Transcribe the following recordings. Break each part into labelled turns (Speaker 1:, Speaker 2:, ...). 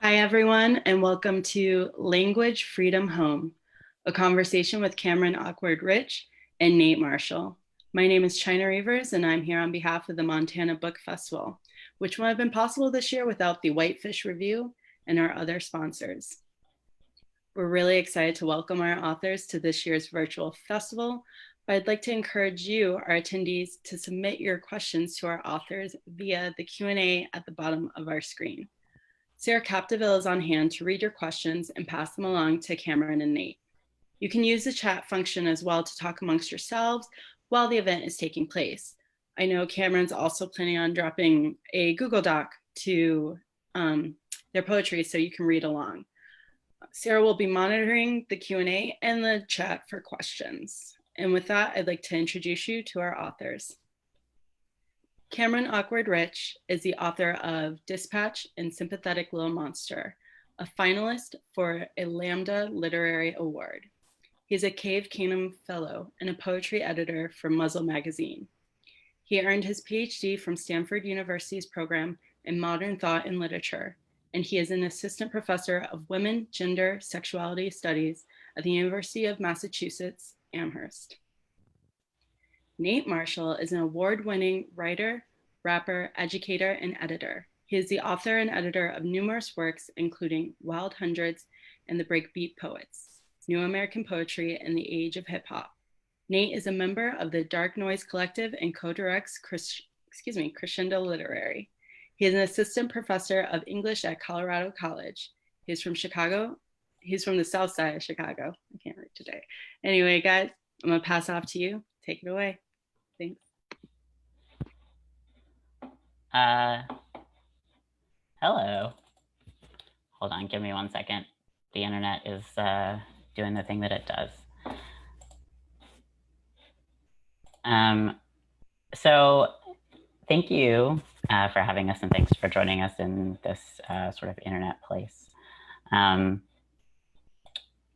Speaker 1: Hi, everyone, and welcome to Language Freedom Home, a conversation with Cameron Awkward Rich and Nate Marshall. My name is China Reavers, and I'm here on behalf of the Montana Book Festival, which wouldn't have been possible this year without the Whitefish Review and our other sponsors. We're really excited to welcome our authors to this year's virtual festival, but I'd like to encourage you, our attendees, to submit your questions to our authors via the Q&A at the bottom of our screen. Sarah Capdeville is on hand to read your questions and pass them along to Cameron and Nate. You can use the chat function as well to talk amongst yourselves while the event is taking place. I know Cameron's also planning on dropping a Google Doc to their poetry so you can read along. Sarah will be monitoring the Q&A and the chat for questions. And with that, I'd like to introduce you to our authors. Cameron Awkward Rich is the author of Dispatch and Sympathetic Little Monster, a finalist for a Lambda Literary Award. He's a Cave Canem Fellow and a poetry editor for Muzzle Magazine. He earned his PhD from Stanford University's program in Modern Thought and Literature, and he is an assistant professor of Women, Gender, Sexuality Studies at the University of Massachusetts, Amherst. Nate Marshall is an award-winning writer, rapper, educator, and editor. He is the author and editor of numerous works, including Wild Hundreds and the BreakBeat Poets, New American Poetry and the Age of Hip Hop. Nate is a member of the Dark Noise Collective and co-directs Crescendo Literary. He is an assistant professor of English at Colorado College. He's from Chicago. He's from the South Side of Chicago. I can't read today. Anyway, guys, I'm gonna pass off to you. Take it away. Thanks.
Speaker 2: Hello. Hold on, give me 1 second. The internet is doing the thing that it does. So thank you for having us, and thanks for joining us in this sort of internet place. I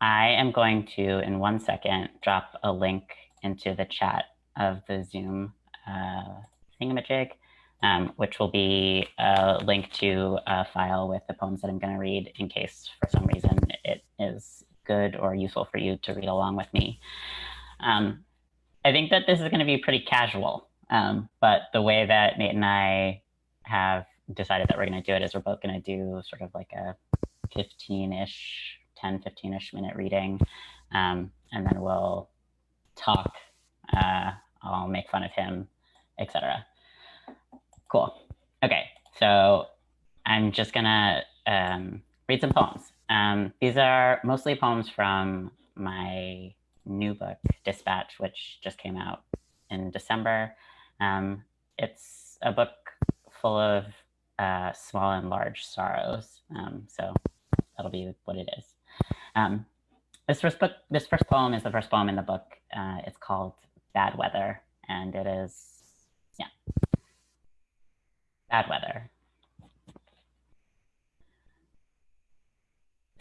Speaker 2: am going to, in 1 second, drop a link into the chat of the Zoom thingamajig, which will be a link to a file with the poems that I'm going to read in case for some reason it is good or useful for you to read along with me. I think that this is going to be pretty casual, but the way that Nate and I have decided that we're going to do it is we're both going to do sort of like a 15-ish minute reading, and then we'll talk. I'll make fun of him, etc. Cool. Okay, so I'm just gonna read some poems. These are mostly poems from my new book, Dispatch, which just came out in December. It's a book full of small and large sorrows, so that'll be what it is. This first poem is the first poem in the book. It's called Bad Weather, and it is, Bad weather.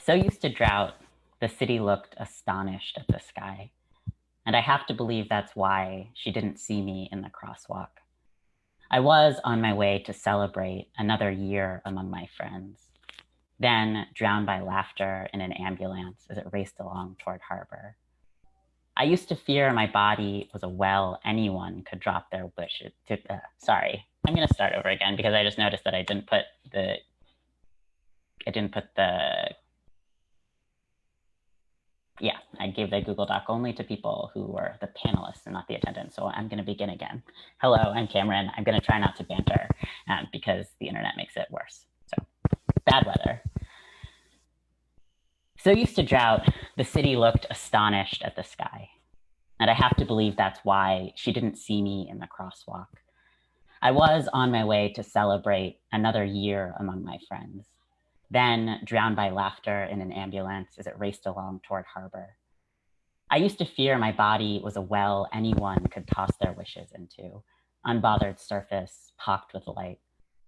Speaker 2: So used to drought, the city looked astonished at the sky. And I have to believe that's why she didn't see me in the crosswalk. I was on my way to celebrate another year among my friends, then drowned by laughter in an ambulance as it raced along toward harbor. I used to fear my body was a well anyone could drop their wishes to, sorry, I'm gonna start over again because I just noticed that I didn't put the, I gave the Google Doc only to people who were the panelists and not the attendants. So I'm gonna begin again. Hello, I'm Cameron. I'm gonna try not to banter because the internet makes it worse. So, bad weather. So used to drought, the city looked astonished at the sky. And I have to believe that's why she didn't see me in the crosswalk. I was on my way to celebrate another year among my friends, then drowned by laughter in an ambulance as it raced along toward harbor. I used to fear my body was a well anyone could toss their wishes into, unbothered surface, pocked with light.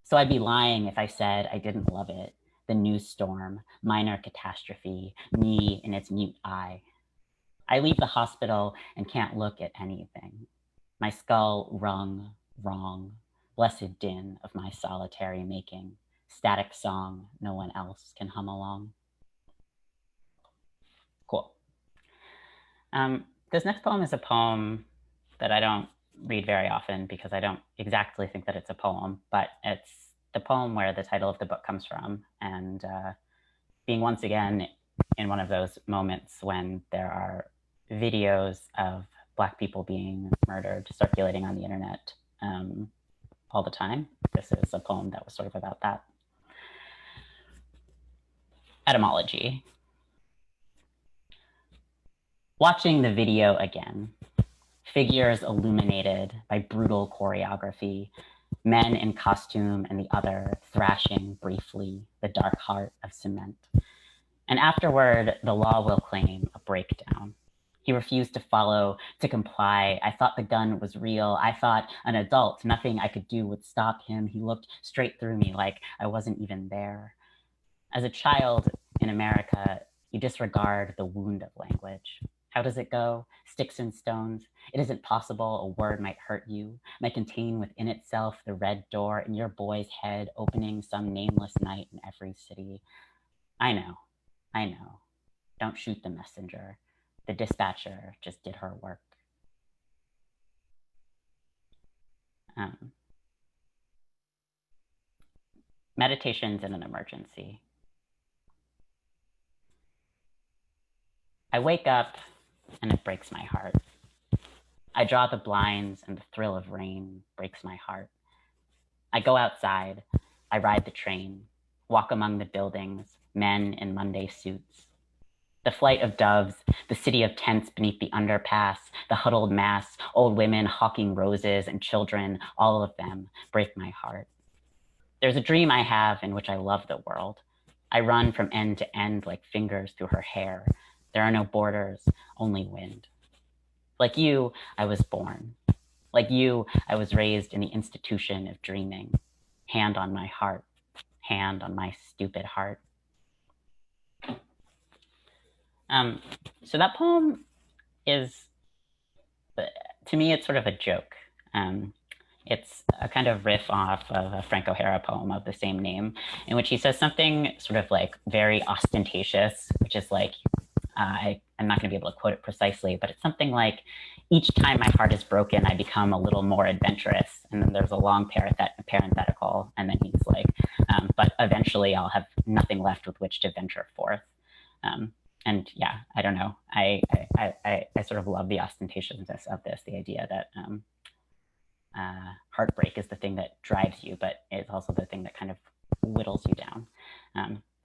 Speaker 2: So I'd be lying if I said I didn't love it, the new storm, minor catastrophe, me in its mute eye. I leave the hospital and can't look at anything. My skull rung, wrong, blessed din of my solitary making, static song no one else can hum along. Cool. This next poem is a poem that I don't read very often because I don't exactly think that it's a poem, but it's the poem where the title of the book comes from. And being once again in one of those moments when there are videos of Black people being murdered circulating on the internet all the time, this is a poem that was sort of about that. Etymology. Watching the video again, figures illuminated by brutal choreography, men in costume and the other thrashing briefly the dark heart of cement. And afterward, the law will claim a breakdown. He refused to follow, to comply. I thought the gun was real. I thought an adult, nothing I could do would stop him. He looked straight through me like I wasn't even there. As a child in America, you disregard the wound of language. How does it go? Sticks and stones. It isn't possible a word might hurt you, might contain within itself the red door in your boy's head opening some nameless night in every city. I know. Don't shoot the messenger. The dispatcher just did her work. Meditations in an emergency. I wake up and it breaks my heart. I draw the blinds and the thrill of rain breaks my heart. I go outside, I ride the train, walk among the buildings, men in Monday suits. The flight of doves, the city of tents beneath the underpass, the huddled mass, old women hawking roses and children, all of them break my heart. There's a dream I have in which I love the world. I run from end to end like fingers through her hair. There are no borders, only wind. Like you, I was born. Like you, I was raised in the institution of dreaming. Hand on my heart, hand on my stupid heart. So that poem is, to me, it's sort of a joke. It's a kind of riff off of a Frank O'Hara poem of the same name, in which he says something sort of like very ostentatious, which is like, I'm not going to be able to quote it precisely, but it's something like, each time my heart is broken, I become a little more adventurous. And then there's a long parenthetical, and then he's like, but eventually I'll have nothing left with which to venture forth. And yeah, I don't know. I sort of love the ostentatiousness of this, the idea that heartbreak is the thing that drives you, but it's also the thing that kind of whittles you down.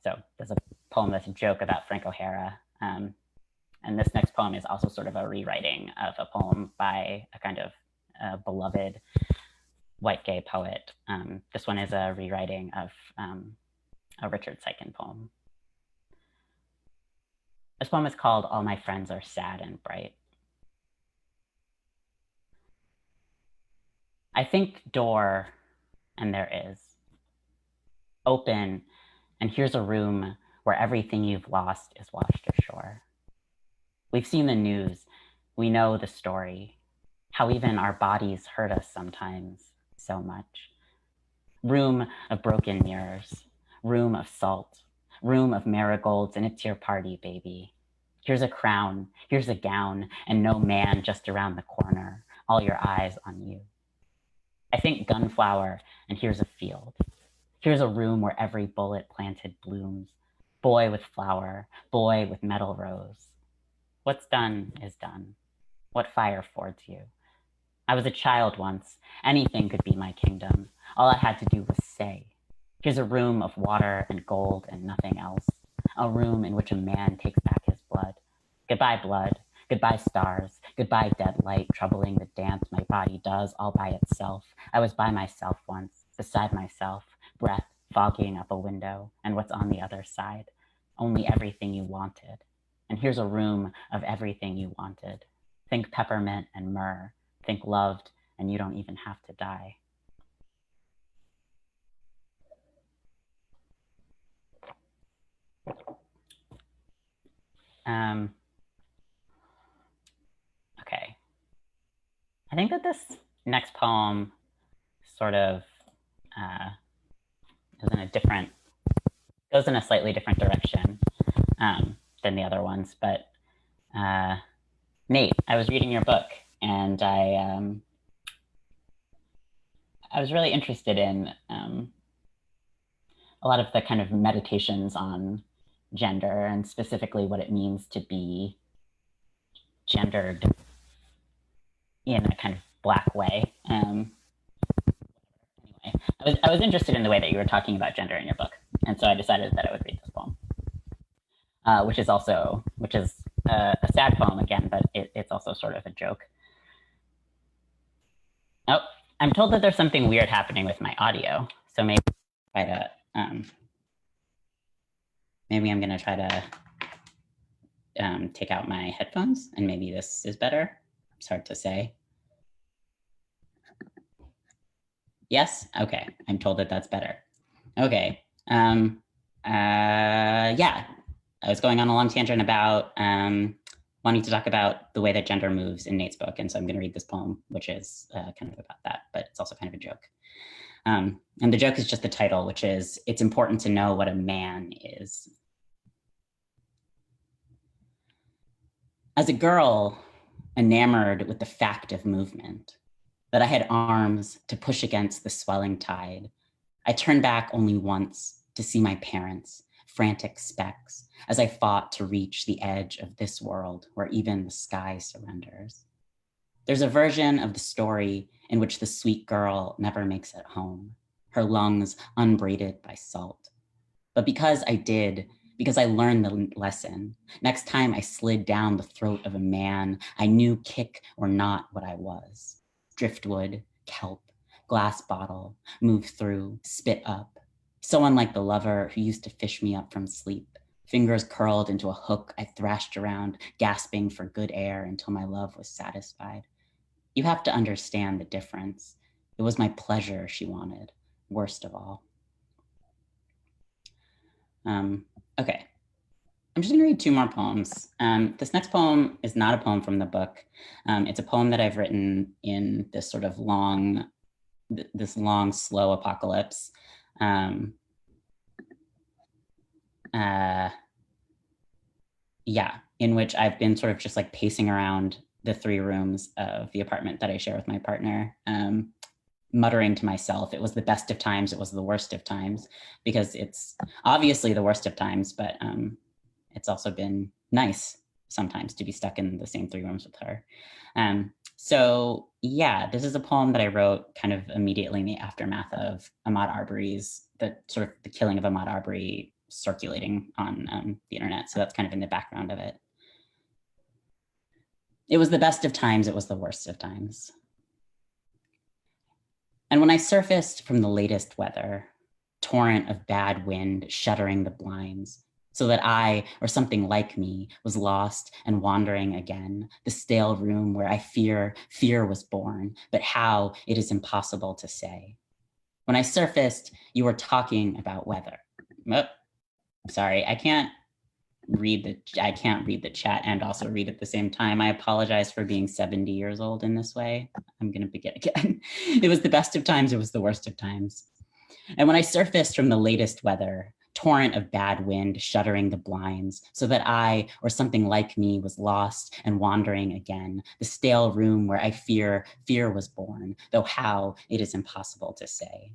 Speaker 2: So there's a poem that's a joke about Frank O'Hara. And this next poem is also sort of a rewriting of a poem by a kind of beloved white gay poet. This one is a rewriting of a Richard Siken poem. This poem is called All My Friends Are Sad and Bright. I think door, and there is. Open, and here's a room where everything you've lost is washed ashore. We've seen the news. We know the story. How even our bodies hurt us sometimes so much. Room of broken mirrors. Room of salt. Room of marigolds, and it's your party, baby. Here's a crown. Here's a gown, and no man just around the corner. All your eyes on you. I think gunflower, and here's a field. Here's a room where every bullet planted blooms. Boy with flower, boy with metal rose. What's done is done. What fire affords you? I was a child once. Anything could be my kingdom. All I had to do was say. Here's a room of water and gold and nothing else. A room in which a man takes back his blood. Goodbye, blood. Goodbye, stars. Goodbye, dead light, troubling the dance my body does all by itself. I was by myself once, beside myself, breath fogging up a window, and what's on the other side? Only everything you wanted. And here's a room of everything you wanted. Think peppermint and myrrh. Think loved, and you don't even have to die. Okay. I think that this next poem sort of goes in a slightly different direction than the other ones. But Nate, I was reading your book, and I was really interested in a lot of the kind of meditations on gender, and specifically what it means to be gendered in a kind of Black way. Anyway, I was interested in the way that you were talking about gender in your book, and so I decided that I would read this poem, which is a sad poem again, but it's also sort of a joke. Oh, I'm told that there's something weird happening with my audio, so maybe I'm gonna try to take out my headphones, and maybe this is better. It's hard to say. Yes? Okay, I'm told that that's better. Okay, yeah. I was going on a long tangent about wanting to talk about the way that gender moves in Nate's book, and so I'm gonna read this poem, which is kind of about that, but it's also kind of a joke. And the joke is just the title, which is, "It's important to know what a man is." As a girl, enamored with the fact of movement, that I had arms to push against the swelling tide, I turned back only once to see my parents, frantic specks, as I fought to reach the edge of this world where even the sky surrenders. There's a version of the story in which the sweet girl never makes it home, her lungs unbraided by salt. But because I learned the lesson, next time I slid down the throat of a man, I knew kick or not what I was. Driftwood, kelp, glass bottle, move through, spit up. So unlike the lover who used to fish me up from sleep, fingers curled into a hook I thrashed around, gasping for good air until my love was satisfied. You have to understand the difference. It was my pleasure she wanted, worst of all. Okay, I'm just gonna read two more poems. This next poem is not a poem from the book. It's a poem that I've written in this sort of long, slow apocalypse. Yeah, in which I've been sort of just like pacing around the 3 rooms of the apartment that I share with my partner, muttering to myself, it was the best of times, it was the worst of times, because it's obviously the worst of times, but it's also been nice sometimes to be stuck in the same 3 rooms with her. So yeah, this is a poem that I wrote kind of immediately in the aftermath of Ahmaud Arbery's, the killing of Ahmaud Arbery circulating on the internet. So that's kind of in the background of it. It was the best of times, it was the worst of times. And when I surfaced from the latest weather, torrent of bad wind shuddering the blinds, so that I, or something like me, was lost and wandering again, the stale room where I fear was born, but how, it is impossible to say. When I surfaced, you were talking about weather. Oh, sorry, I can't read the chat and also read at the same time. I apologize for being 70 years old in this way. I'm gonna begin again. It was the best of times, it was the worst of times. And when I surfaced from the latest weather, torrent of bad wind shuddering the blinds, so that I, or something like me, was lost and wandering again, the stale room where I fear was born, though how, it is impossible to say.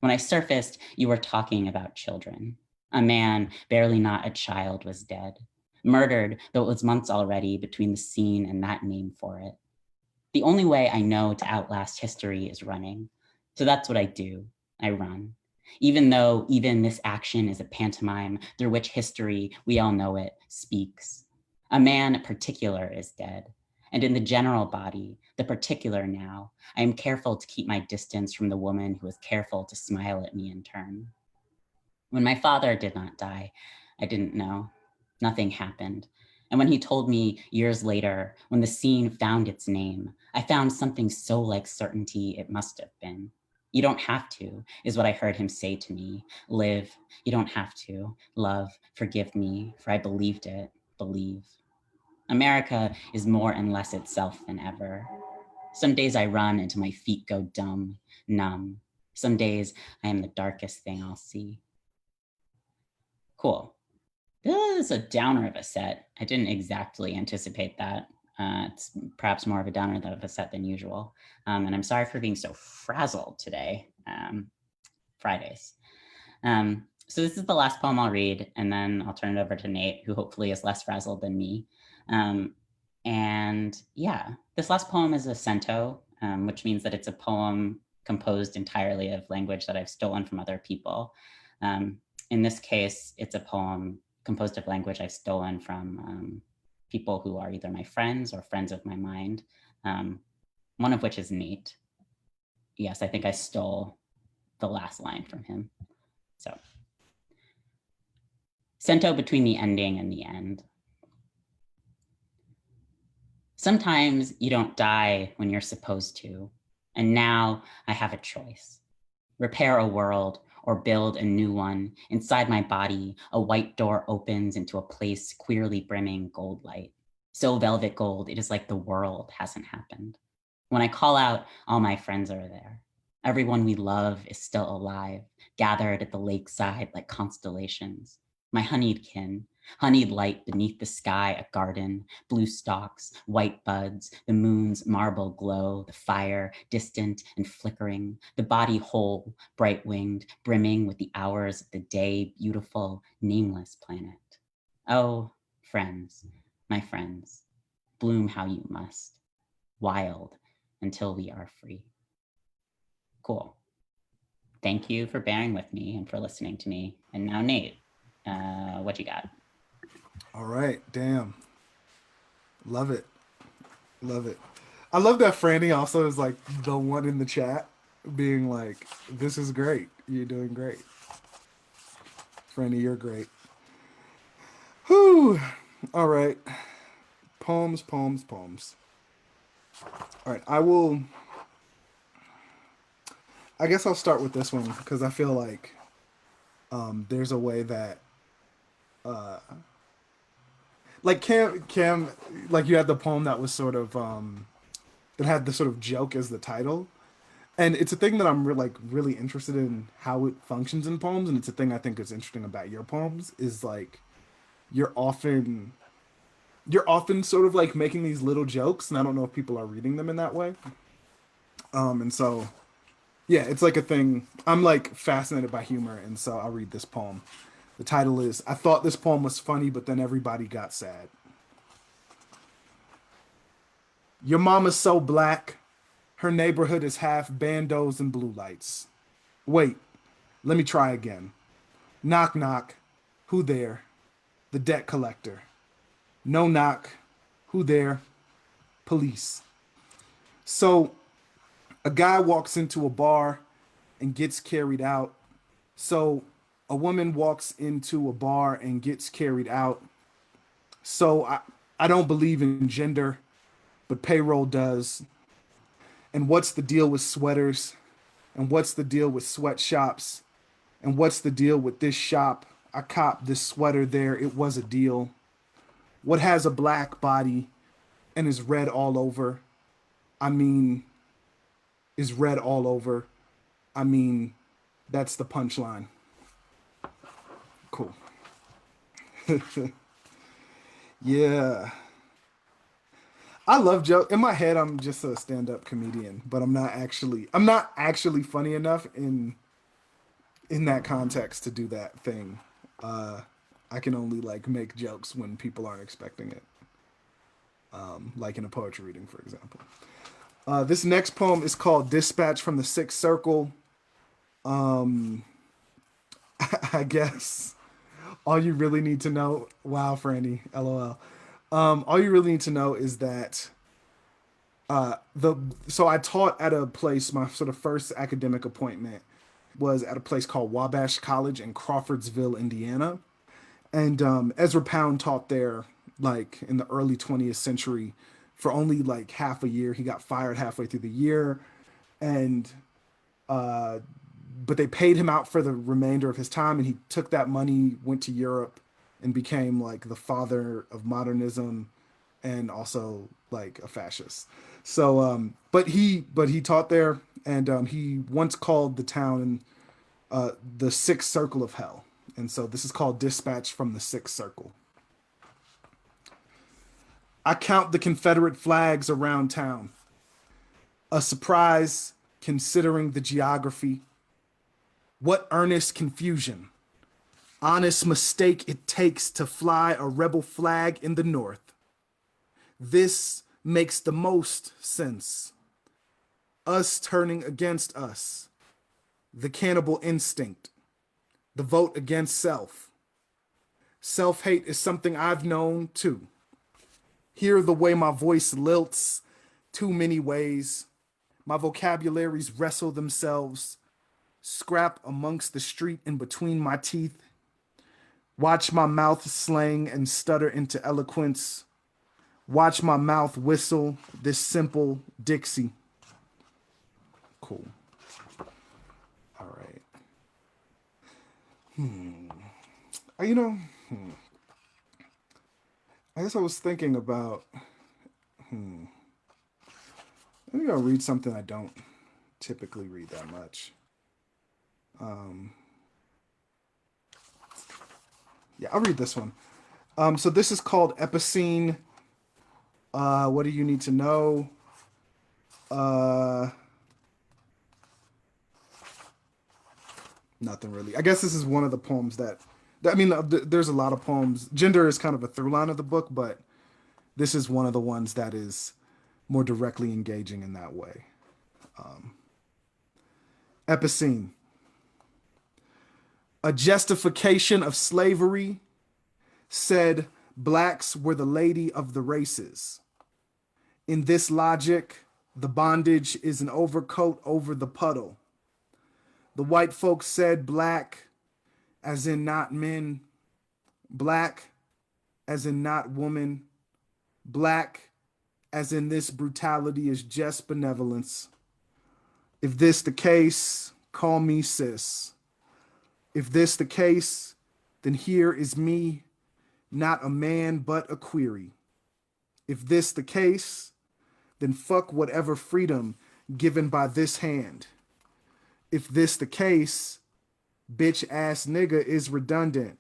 Speaker 2: When I surfaced, you were talking about children. A man, barely not a child, was dead, murdered, though it was months already between the scene and that name for it. The only way I know to outlast history is running. So that's what I do, I run. Even though even this action is a pantomime through which history, we all know it, speaks. A man particular is dead. And in the general body, the particular now, I am careful to keep my distance from the woman who is careful to smile at me in turn. When my father did not die, I didn't know. Nothing happened. And when he told me years later, when the scene found its name, I found something so like certainty it must have been. You don't have to, is what I heard him say to me. Live, you don't have to. Love, forgive me, for I believed it, believe. America is more and less itself than ever. Some days I run until my feet go dumb, numb. Some days I am the darkest thing I'll see. Cool. This is a downer of a set. I didn't exactly anticipate that. It's perhaps more of a downer of a set than usual. And I'm sorry for being so frazzled today. Fridays. So this is the last poem I'll read, and then I'll turn it over to Nate, who hopefully is less frazzled than me. And yeah, this last poem is a cento, which means that it's a poem composed entirely of language that I've stolen from other people. In this case, it's a poem composed of language I've stolen from people who are either my friends or friends of my mind, one of which is Nate. Yes, I think I stole the last line from him. So, cento between the ending and the end. Sometimes you don't die when you're supposed to, and now I have a choice. Repair a world or build a new one. Inside my body, a white door opens into a place queerly brimming gold light. So velvet gold, it is like the world hasn't happened. When I call out, all my friends are there. Everyone we love is still alive, gathered at the lakeside like constellations. My honeyed kin, honeyed light beneath the sky, a garden, blue stalks, white buds, the moon's marble glow, the fire, distant and flickering, the body whole, bright-winged, brimming with the hours of the day, beautiful, nameless planet. Oh, friends, my friends, bloom how you must, wild until we are free. Cool. Thank you for bearing with me and for listening to me. And now, Nate, what you got?
Speaker 3: All right, damn. Love it. Love it. I love that Franny also is like the one in the chat being like, this is great. You're doing great. Franny, you're great. Whew. All right. Poems, poems, poems. All right, I guess I'll start with this one because I feel like there's a way that uh, like Cam, like you had the poem that was sort of that had the sort of joke as the title, and it's a thing that I'm like really interested in how it functions in poems, and it's a thing I think is interesting about your poems is like you're often you're often sort of like making these little jokes, and I don't know if people are reading them in that way. And so yeah, it's like a thing. I'm like fascinated by humor, and so I'll read this poem. The title is I thought this poem was funny, but then everybody got sad. Your mama's so black, her neighborhood is half bandos and blue lights. Wait, let me try again. Knock, knock. Who there? The debt collector. No knock. Who there? Police. So a guy walks into a bar and gets carried out. So a woman walks into a bar and gets carried out. So I don't believe in gender, but payroll does. And what's the deal with sweaters? And what's the deal with sweatshops? And what's the deal with this shop? I copped this sweater there. It was a deal. What has a black body and is red all over? I mean, is red all over. I mean, that's the punchline. Cool. Yeah. I love joke. In my head, I'm just a stand-up comedian, but I'm not actually funny enough in that context to do that thing. Uh, I can only like make jokes when people aren't expecting it, like in a poetry reading, for example. This next poem is called "Dispatch from the Sixth Circle." Um, I guess all you really need to know. Wow, Franny, LOL. All you really need to know is that the so I taught at a place. My sort of first academic appointment was at a place called Wabash College in Crawfordsville, Indiana. And Ezra Pound taught there like in the early 20th century for only like half a year. He got fired halfway through the year, and uh, but they paid him out for the remainder of his time, and he took that money, went to Europe, and became like the father of modernism, and also like a fascist. So, but he taught there, and he once called the town the sixth circle of hell. And so this is called Dispatch from the Sixth Circle. I count the Confederate flags around town. A surprise considering the geography. What earnest confusion. Honest mistake it takes to fly a rebel flag in the North. This makes the most sense. Us turning against us. The cannibal instinct. The vote against self. Self-hate is something I've known too. Hear the way my voice lilts too many ways. My vocabularies wrestle themselves. Scrap amongst the street in between my teeth. Watch my mouth slang and stutter into eloquence. Watch my mouth whistle this simple Dixie. Cool. All right. I guess I was thinking about, maybe I'll read something I don't typically read that much. Yeah, I'll read this one. So this is called Epicene. What do you need to know? Nothing really. I guess this is one of the poems there's a lot of poems. Gender is kind of a through line of the book, but this is one of the ones that is more directly engaging in that way. Epicene. A justification of slavery said blacks were the lady of the races. In this logic, the bondage is an overcoat over the puddle. The white folks said black as in not men, black as in not woman, black as in this brutality is just benevolence. If this the case, call me sis. If this the case, then here is me, not a man but a query. If this the case, then fuck whatever freedom given by this hand. If this the case, bitch ass nigga is redundant.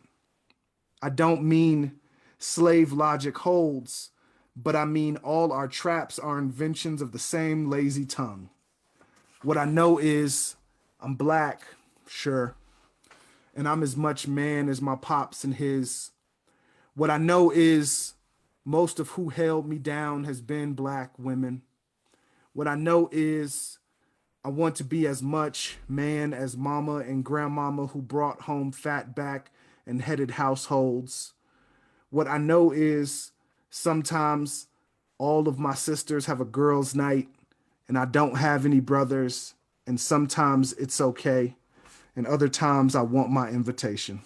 Speaker 3: I don't mean slave logic holds, but I mean all our traps are inventions of the same lazy tongue. What I know is I'm black, sure, and I'm as much man as my pops and his. What I know is most of who held me down has been black women. What I know is I want to be as much man as mama and grandmama who brought home fat back and headed households. What I know is sometimes all of my sisters have a girls' night and I don't have any brothers, and sometimes it's okay, and other times I want my invitation.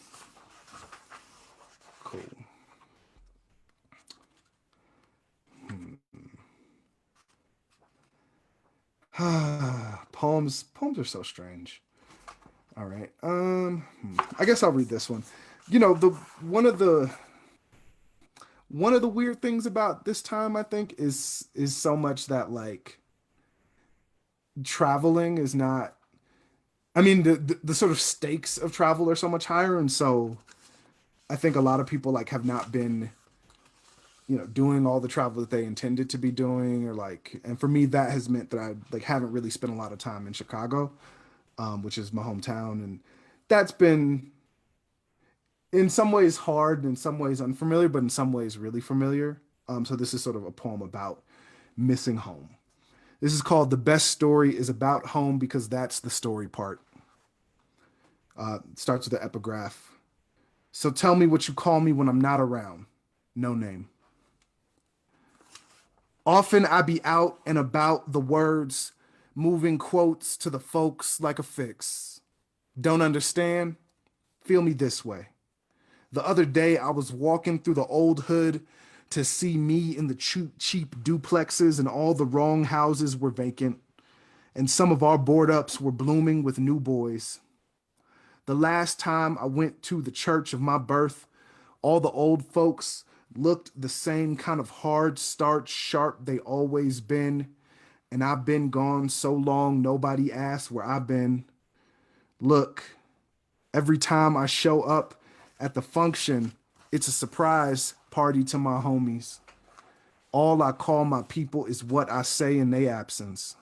Speaker 3: Cool. Poems are so strange. All right. I guess I'll read this one. You know, one of the weird things about this time, I think, is so much that like traveling is not, I mean, the sort of stakes of travel are so much higher, and so I think a lot of people like have not been, doing all the travel that they intended to be doing, or like, and for me, that has meant that I like haven't really spent a lot of time in Chicago, which is my hometown, and that's been in some ways hard, in some ways unfamiliar, but in some ways really familiar. So this is sort of a poem about missing home. This is called "The Best Story is About Home Because That's the Story Part." Starts with the epigraph. So tell me what you call me when I'm not around. No name. Often I be out and about the words, moving quotes to the folks like a fix. Don't understand? Feel me this way. The other day I was walking through the old hood to see me in the cheap duplexes, and all the wrong houses were vacant, and some of our board ups were blooming with new boys. The last time I went to the church of my birth, all the old folks looked the same kind of hard, starch, sharp they always been. and I've been gone so long nobody asked where I've been. Look, every time I show up at the function, it's a surprise party to my homies. All I call my people is what I say in their absence.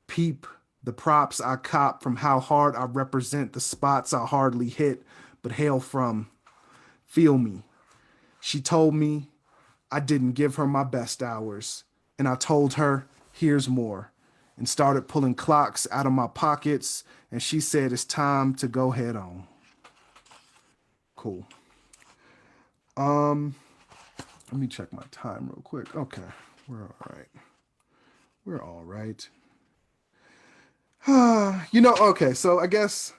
Speaker 3: Peep the props I cop from how hard I represent the spots I hardly hit but hail from. Feel me. She told me I didn't give her my best hours, and I told her, here's more, and started pulling clocks out of my pockets, and she said it's time to go head on. Cool. Let me check my time real quick. Okay, we're all right. We're all right. Okay, so I guess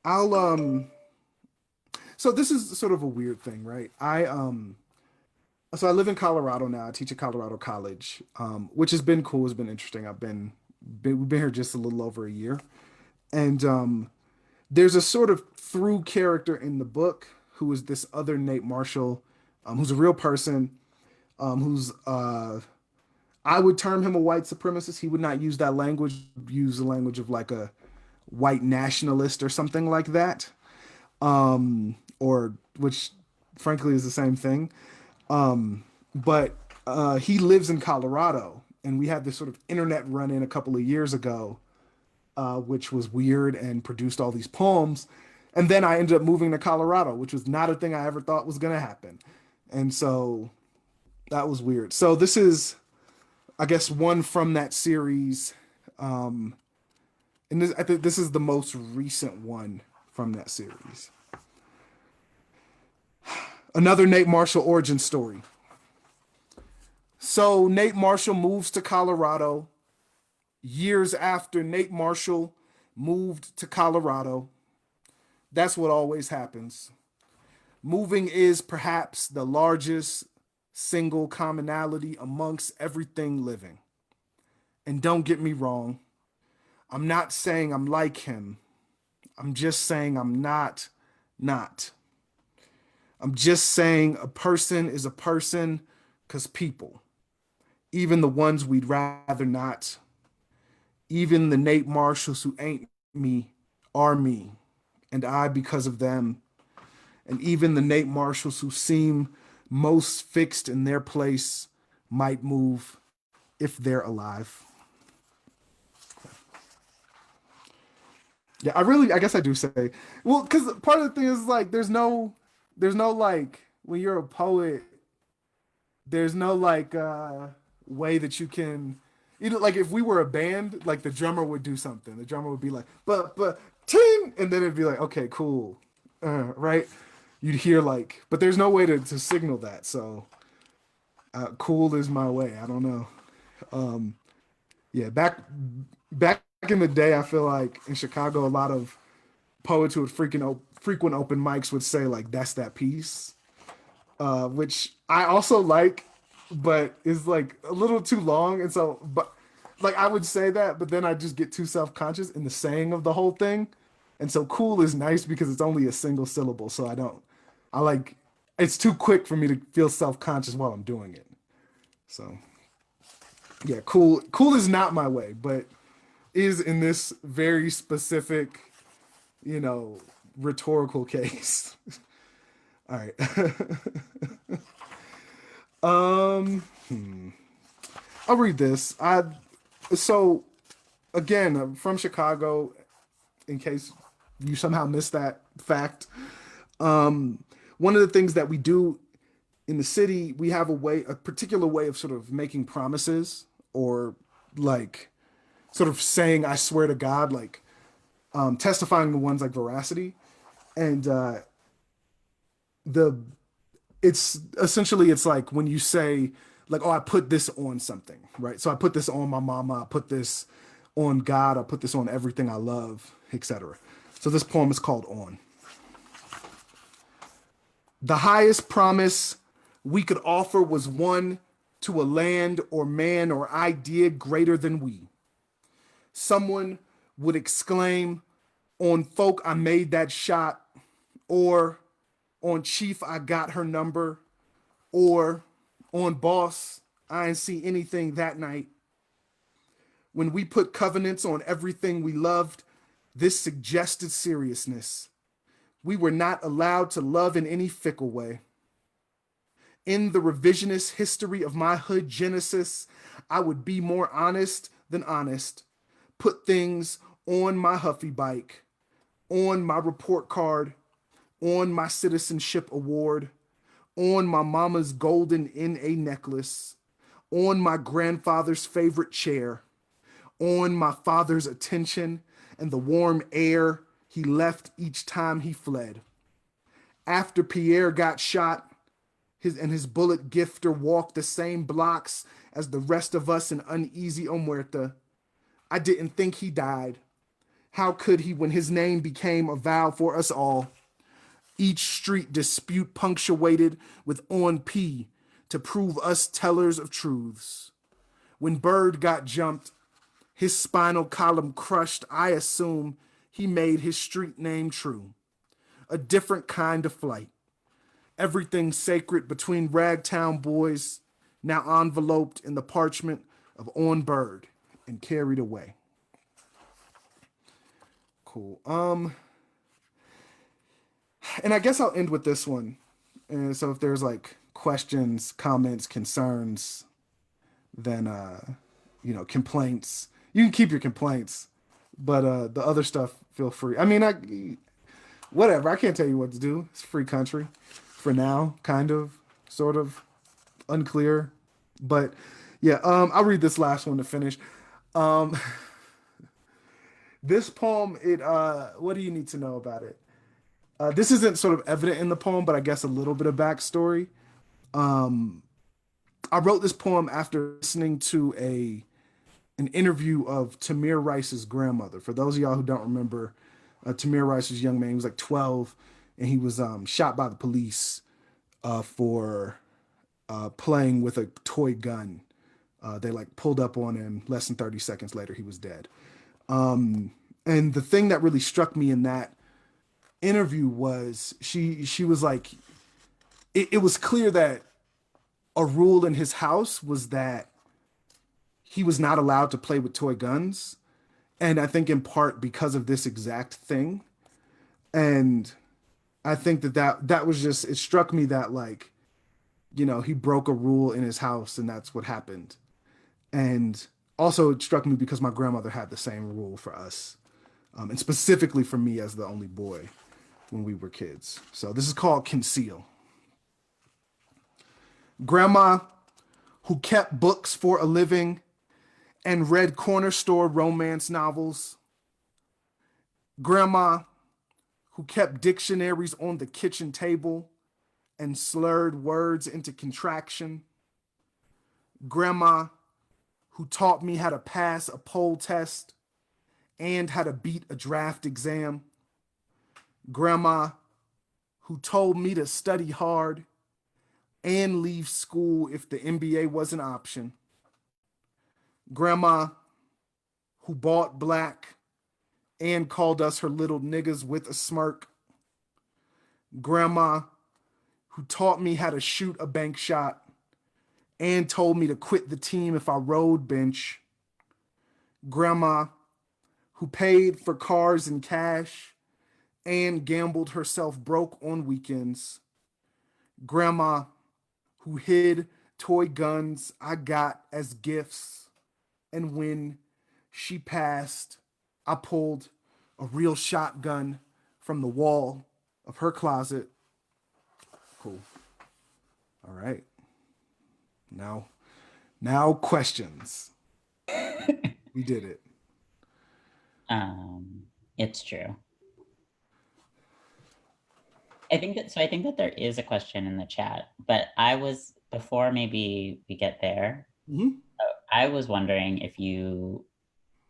Speaker 3: I'll so this is sort of a weird thing, right? So I live in Colorado now. I teach at Colorado College, which has been cool, has been interesting. We've been here just a little over a year. And there's a sort of through character in the book who is this other Nate Marshall, who's a real person, who's I would term him a white supremacist. He would not use that language, use the language of like a white nationalist or something like that. Or which frankly is the same thing. But he lives in Colorado, and we had this sort of internet run in a couple of years ago, which was weird and produced all these poems. And then I ended up moving to Colorado, which was not a thing I ever thought was going to happen. And so that was weird. So this is, I guess, one from that series. And I think this is the most recent one from that series. Another Nate Marshall origin story. So Nate Marshall moves to Colorado. Years after Nate Marshall moved to Colorado, that's what always happens. Moving is perhaps the largest single commonality amongst everything living. And don't get me wrong, I'm not saying I'm like him. I'm just saying I'm not. I'm just saying a person is a person because people, even the ones we'd rather not, even the Nate Marshalls who ain't me, are me, and I because of them. And even the Nate Marshalls who seem most fixed in their place might move if they're alive. Yeah, I guess I do say, well, because part of the thing is like, there's no like, when you're a poet, there's no like way that you can, like if we were a band, like the drummer would do something. The drummer would be like, but ting, and then it'd be like, okay, cool, right? You'd hear like, but there's no way to signal that. So cool is my way. I don't know. Yeah, back in the day, I feel like in Chicago, a lot of poets who would frequent open mics would say like, "That's that piece," which I also like, but is like a little too long, and so but like I would say that, but then I just get too self-conscious in the saying of the whole thing, and so cool is nice because it's only a single syllable, so I like it's too quick for me to feel self-conscious while I'm doing it. So yeah, cool is not my way, but is in this very specific, you know, rhetorical case. All right. I'll read this. So again, I'm from Chicago, in case you somehow missed that fact. One of the things that we do in the city, we have a particular way of sort of making promises or like sort of saying, I swear to God, like testifying to one's like veracity. And the it's essentially it's like when you say like, oh, I put this on something, right? So I put this on my mama, I put this on God, I put this on everything I love, etc. So this poem is called On. The highest promise we could offer was one to a land or man or idea greater than we. Someone would exclaim, on folk, I made that shot, or on chief, I got her number, or on boss, I ain't see anything that night. when we put covenants on everything we loved, this suggested seriousness. We were not allowed to love in any fickle way. In the revisionist history of my hood genesis, I would be more honest than honest, put things on my Huffy bike, on my report card, on my citizenship award, on my mama's golden NA necklace, on my grandfather's favorite chair, on my father's attention and the warm air he left each time he fled. After Pierre got shot, his bullet gifter walked the same blocks as the rest of us in uneasy Omerta. I didn't think he died. How could he when his name became a vow for us all? Each street dispute punctuated with on P to prove us tellers of truths. When Bird got jumped, his spinal column crushed, I assume he made his street name true. A different kind of flight. Everything sacred between Ragtown boys, now enveloped in the parchment of On Bird and carried away. Cool. And I guess I'll end with this one. And so if there's like questions, comments, concerns, then complaints, you can keep your complaints, but the other stuff, feel free. I mean, whatever. I can't tell you what to do. It's a free country for now, kind of, sort of, unclear. But yeah, I'll read this last one to finish. This poem, what do you need to know about it? This isn't sort of evident in the poem, but I guess a little bit of backstory. I wrote this poem after listening to an interview of Tamir Rice's grandmother. For those of y'all who don't remember, Tamir Rice was a young man. He was like 12, and he was shot by the police for playing with a toy gun. They like pulled up on him. Less than 30 seconds later, he was dead. And the thing that really struck me in that interview was she was like, it was clear that a rule in his house was that he was not allowed to play with toy guns. And I think in part because of this exact thing. And I think that was just, it struck me that like, he broke a rule in his house and that's what happened. And also it struck me because my grandmother had the same rule for us. And specifically for me as the only boy when we were kids. So this is called Conceal. Grandma, who kept books for a living and read corner store romance novels. Grandma, who kept dictionaries on the kitchen table and slurred words into contraction. Grandma, who taught me how to pass a poll test and how to beat a draft exam. Grandma, who told me to study hard and leave school if the MBA was an option. Grandma, who bought black and called us her little niggas with a smirk. Grandma, who taught me how to shoot a bank shot and told me to quit the team if I rode bench. Grandma, who paid for cars in cash and gambled herself broke on weekends. Grandma, who hid toy guns I got as gifts. And when she passed, I pulled a real shotgun from the wall of her closet. Cool. All right. Now questions. We did it.
Speaker 2: It's true. I think that there is a question in the chat, but before maybe we get there, I was wondering if you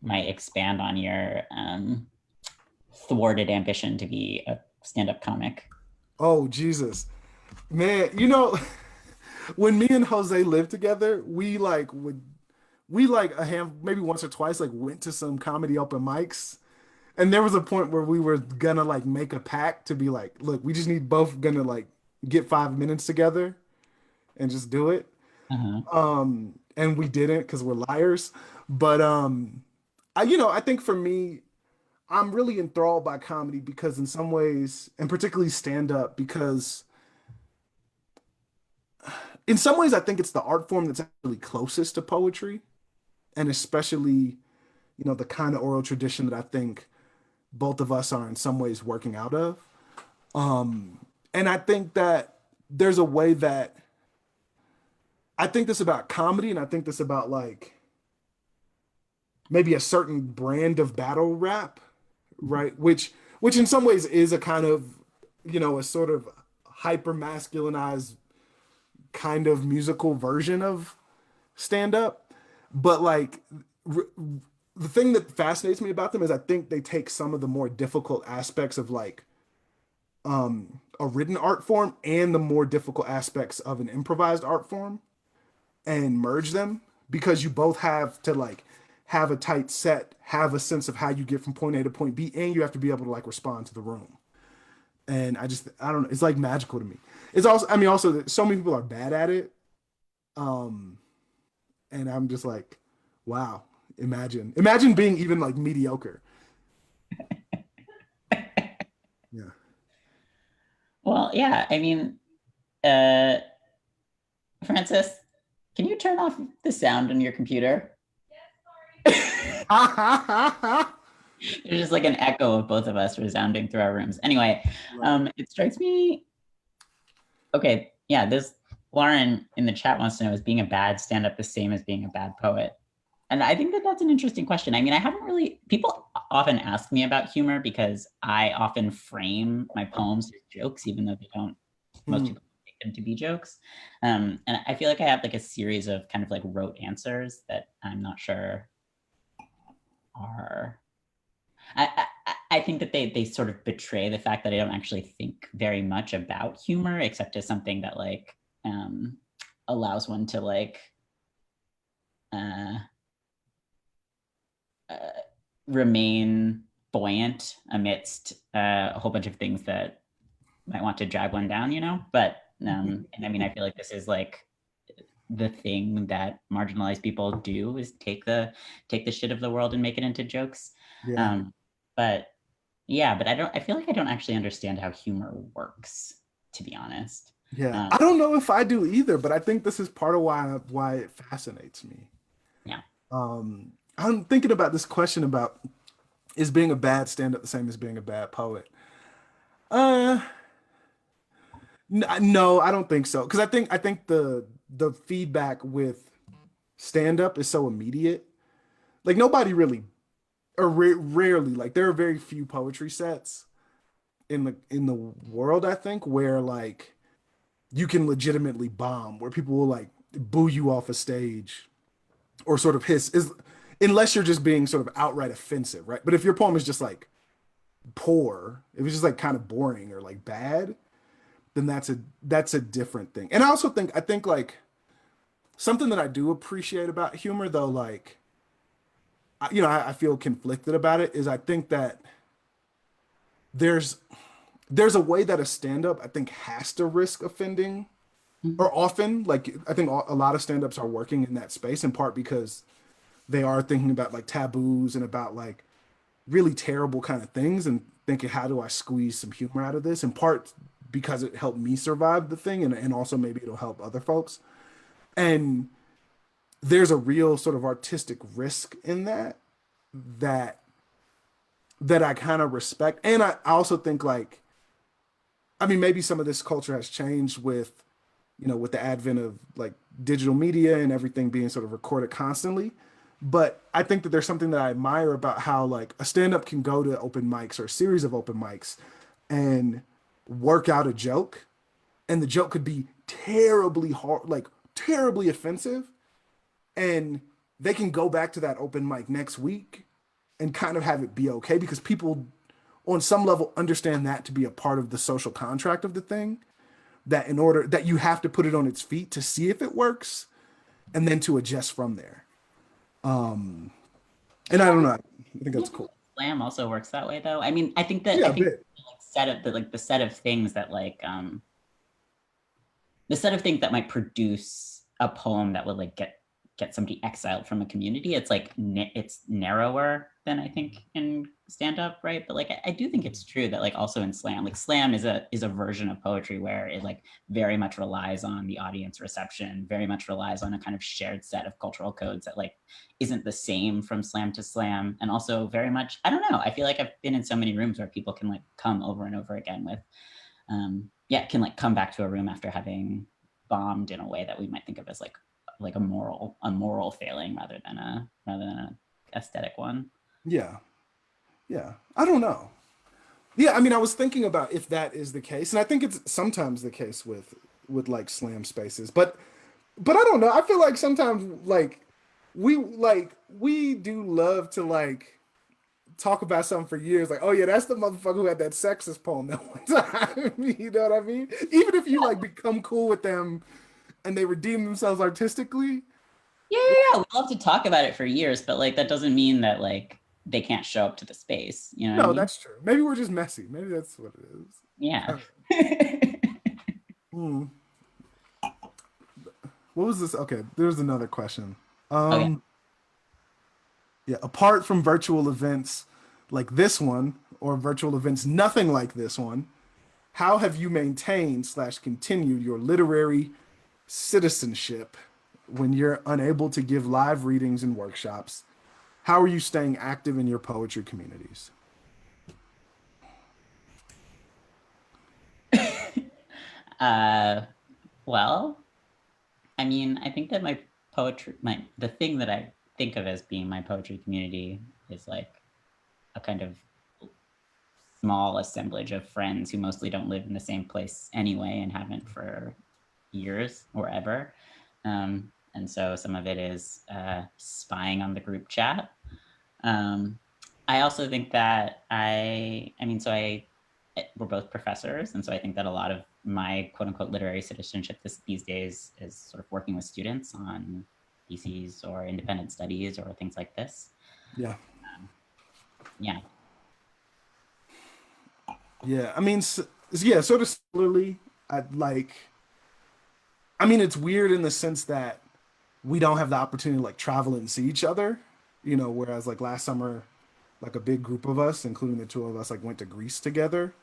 Speaker 2: might expand on your thwarted ambition to be a stand-up comic.
Speaker 3: Oh, Jesus. Man, when me and Jose lived together, maybe once or twice, went to some comedy open mics. And there was a point where we were gonna make a pact to be like, look, we just need both gonna get 5 minutes together and just do it. And we didn't because we're liars. But I think for me, I'm really enthralled by comedy because in some ways, and particularly stand up, because in some ways I think it's the art form that's actually closest to poetry, and especially, the kind of oral tradition that I think both of us are in some ways working out of. And I think that there's a way that I think this about comedy, and I think this about like maybe a certain brand of battle rap, right? Which in some ways is a kind of, a sort of hyper masculinized kind of musical version of stand up. But like the thing that fascinates me about them is I think they take some of the more difficult aspects of like a written art form and the more difficult aspects of an improvised art form and merge them, because you both have to like have a tight set, have a sense of how you get from point A to point B, and you have to be able to like respond to the room. And I don't know, it's like magical to me. It's also, I mean, also that so many people are bad at it. Um, and I'm just like, wow, imagine being even like mediocre. Yeah.
Speaker 2: Well, yeah, I mean, uh, Francis, can you turn off the sound on your computer? There's just like an echo of both of us resounding through our rooms. Anyway, it strikes me. Okay, yeah, this Lauren in the chat wants to know, is being a bad stand-up the same as being a bad poet? And I think that that's an interesting question. I mean, I haven't really, people often ask me about humor because I often frame my poems as jokes, even though they don't, most people take them to be jokes. And I feel like I have like a series of kind of like rote answers that I'm not sure are, I think that they sort of betray the fact that I don't actually think very much about humor, except as something that like allows one to like, remain buoyant amidst a whole bunch of things that might want to drag one down, But and I mean, I feel like this is like the thing that marginalized people do, is take the shit of the world and make it into jokes.
Speaker 3: Yeah.
Speaker 2: But yeah, but I feel like I don't actually understand how humor works, to be honest.
Speaker 3: Yeah. I don't know if I do either, but I think this is part of why it fascinates me.
Speaker 2: Yeah.
Speaker 3: I'm thinking about this question about, is being a bad stand-up the same as being a bad poet? Uh, no, I don't think so. Because I think the feedback with stand-up is so immediate. Like nobody really, or rarely, like there are very few poetry sets in the world, I think, where like you can legitimately bomb, where people will like boo you off a stage or sort of hiss, is unless you're just being sort of outright offensive, right? But if your poem is just like poor, if it's just like kind of boring or like bad, then that's a different thing. And I think like something that I do appreciate about humor though, like I feel conflicted about it, is I think that there's there's a way that a stand-up I think has to risk offending, or often, like I think a lot of stand-ups are working in that space in part because they are thinking about like taboos and about like really terrible kind of things and thinking, how do I squeeze some humor out of this? In part because it helped me survive the thing, and also maybe it'll help other folks. And there's a real sort of artistic risk in that that I kind of respect. And I also think like, I mean, maybe some of this culture has changed with, with the advent of like digital media and everything being sort of recorded constantly. But I think that there's something that I admire about how like a stand-up can go to open mics or a series of open mics and work out a joke, and the joke could be terribly hard, like terribly offensive, and they can go back to that open mic next week and kind of have it be okay because people on some level understand that to be a part of the social contract of the thing, that in order that you have to put it on its feet to see if it works and then to adjust from there. And I don't know, I think that's cool.
Speaker 2: Slam also works that way though. I mean, I think that
Speaker 3: Yeah,
Speaker 2: I
Speaker 3: a
Speaker 2: think
Speaker 3: bit.
Speaker 2: the set of things that like the set of things that might produce a poem that would like get get somebody exiled from a community. It's like it's narrower than I think in stand up, right? But like I do think it's true that like also in slam, like slam is a version of poetry where it like very much relies on the audience reception, very much relies on a kind of shared set of cultural codes that like isn't the same from slam to slam, and also very much, I don't know, I feel like I've been in so many rooms where people can like come over and over again with yeah, can like come back to a room after having bombed in a way that we might think of as like a moral failing rather than a aesthetic one.
Speaker 3: Yeah. Yeah. I don't know. Yeah, I mean, I was thinking about if that is the case, and I think it's sometimes the case with like slam spaces, but I don't know. I feel like sometimes we do love to like talk about something for years, like, oh yeah, that's the motherfucker who had that sexist poem that one time. You know what I mean? Even if you like become cool with them and they redeem themselves artistically.
Speaker 2: Yeah, we love to talk about it for years, but like that doesn't mean that like they can't show up to the space. You know what I
Speaker 3: No,
Speaker 2: mean?
Speaker 3: that's true. Maybe we're just messy. Maybe that's what it is.
Speaker 2: Yeah.
Speaker 3: Hmm. What was this? Okay, there's another question.
Speaker 2: Okay.
Speaker 3: Um, yeah, apart from virtual events like this one or virtual events nothing like this one, how have you maintained slash continued your literary citizenship when you're unable to give live readings and workshops? How are you staying active in your poetry communities?
Speaker 2: uh, well, I mean, I think that the thing that I think of as being my poetry community is like a kind of small assemblage of friends who mostly don't live in the same place anyway and haven't for years or ever. And so some of it is spying on the group chat. Um, I also think that I mean, we're both professors, and so I think that a lot of my quote unquote literary citizenship these days is sort of working with students on theses or independent studies or things like this.
Speaker 3: Yeah.
Speaker 2: Yeah.
Speaker 3: Yeah. I mean, yeah, sort of similarly, I like, I mean, it's weird in the sense that we don't have the opportunity to like travel and see each other, whereas like last summer, like a big group of us, including the two of us, like went to Greece together.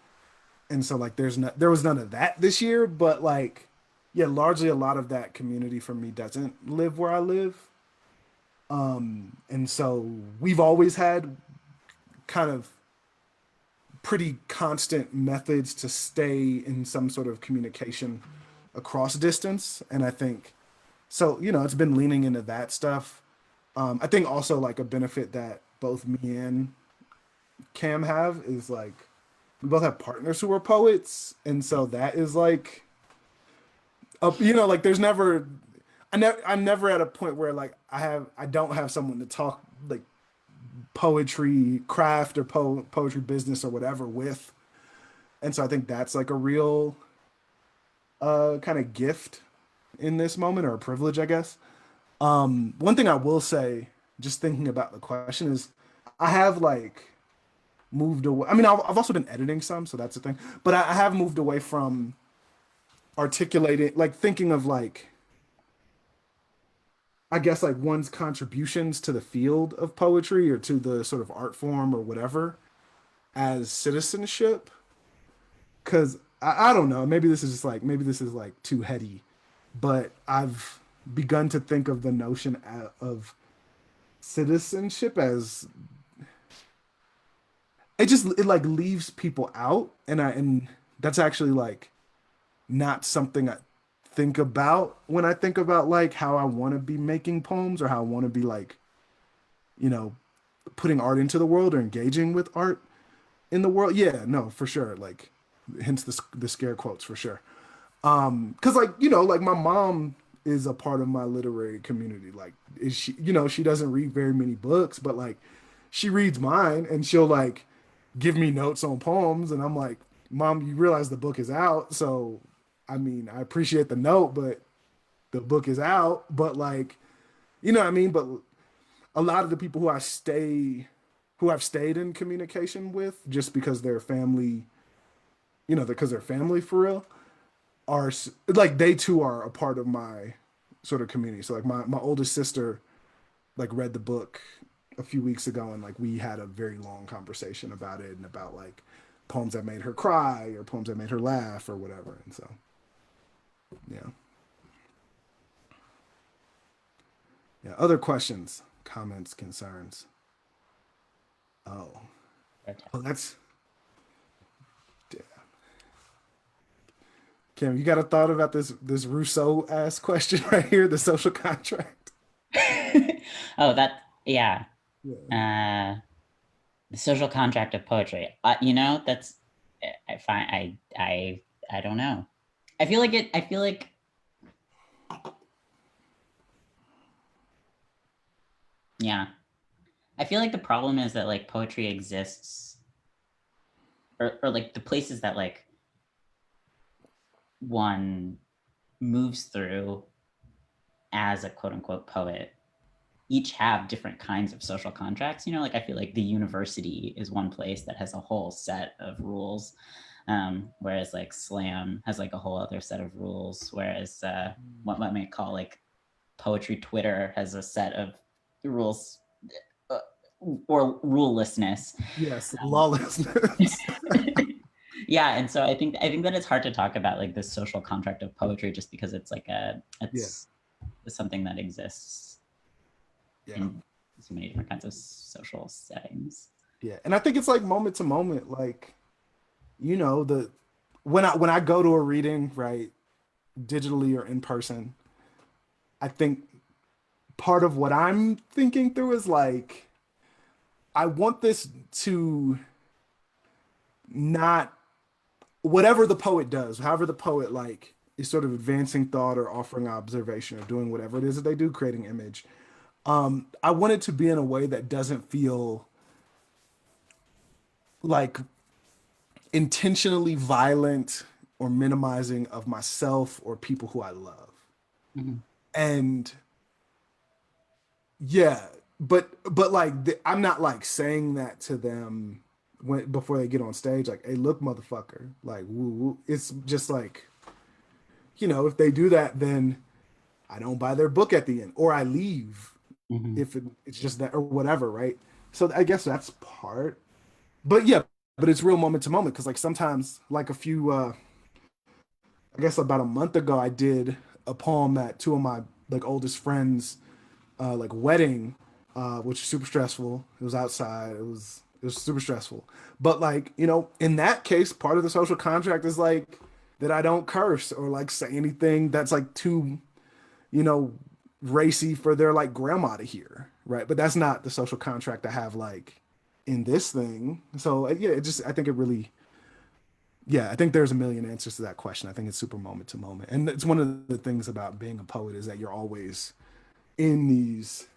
Speaker 3: And so like there was none of that this year, but like yeah, largely a lot of that community for me doesn't live where I live. And so we've always had kind of pretty constant methods to stay in some sort of communication across distance. And I think so, it's been leaning into that stuff. I think also like a benefit that both me and Cam have is like we both have partners who are poets, and so that is like, like there's never, I'm never at a point where like I don't have someone to talk like poetry craft or poetry business or whatever with, and so I think that's like a real kind of gift in this moment or a privilege, I guess. One thing I will say, just thinking about the question is, I have like moved away. I mean, I've also been editing some, so that's the thing. But I have moved away from articulating, like thinking of like, I guess like one's contributions to the field of poetry or to the sort of art form or whatever as citizenship. Because I don't know, maybe this is like too heady, but I've begun to think of the notion of citizenship as it like leaves people out, and that's actually like not something I think about when I think about like how I want to be making poems or how I want to be like, you know, putting art into the world or engaging with art in the world. Yeah, no, for sure. Like, hence the scare quotes for sure. Because like like my mom is a part of my literary community. Like, is she? She doesn't read very many books, but like she reads mine, and she'll like give me notes on poems, and I'm like, Mom, you realize the book is out, so I mean, I appreciate the note, but the book is out. But like, you know what I mean? But a lot of the people who I've stayed in communication with, just because they're family, because they're family for real, are like they too are a part of my sort of community. So like my oldest sister like read the book a few weeks ago, and like we had a very long conversation about it and about like poems that made her cry or poems that made her laugh or whatever. And so yeah. Yeah. Other questions, comments, concerns? Oh. Oh, that's yeah. Kim, you got a thought about this Rousseau ass question right here, the social contract?
Speaker 2: Oh, that, yeah.
Speaker 3: Yeah.
Speaker 2: The social contract of poetry. You know, that's I find I don't know. I feel like it. I feel like yeah. I feel like the problem is that like poetry exists, or like the places that like one moves through as a quote unquote poet each have different kinds of social contracts. You know, like I feel like the university is one place that has a whole set of rules, whereas like slam has like a whole other set of rules. Whereas what one may call like poetry Twitter has a set of rules uh, or rulelessness.
Speaker 3: Yes, lawlessness.
Speaker 2: Yeah, and so I think that it's hard to talk about like this social contract of poetry just because it's like it's something that exists in so many different kinds of social settings.
Speaker 3: Yeah. And I think it's like moment to moment, like, you know, the when I go to a reading, right, digitally or in person, I think part of what I'm thinking through is like I want this to not whatever the poet does, however the poet like is sort of advancing thought or offering observation or doing whatever it is that they do, creating image. I want it to be in a way that doesn't feel like intentionally violent or minimizing of myself or people who I love.
Speaker 2: Mhm.
Speaker 3: And yeah, but like I'm not like saying that to them when before they get on stage, like, hey, look, motherfucker, like, woo, woo. It's just like, you know, if they do that, then I don't buy their book at the end, or I leave
Speaker 2: Mhm.
Speaker 3: if it's just that or whatever, right? So I guess that's part. But yeah, but it's real moment to moment because like sometimes, like a few, I guess about a month ago, I did a poem at two of my like oldest friends like wedding, which was super stressful. It was outside. It was super stressful. But like, you know, in that case, part of the social contract is like that I don't curse or like say anything that's like too, you know, racy for their like grandma to hear, right? But that's not the social contract I have like in this thing. So yeah, it just I think it really yeah, I think there's a million answers to that question. I think it's super moment to moment. And it's one of the things about being a poet is that you're always in these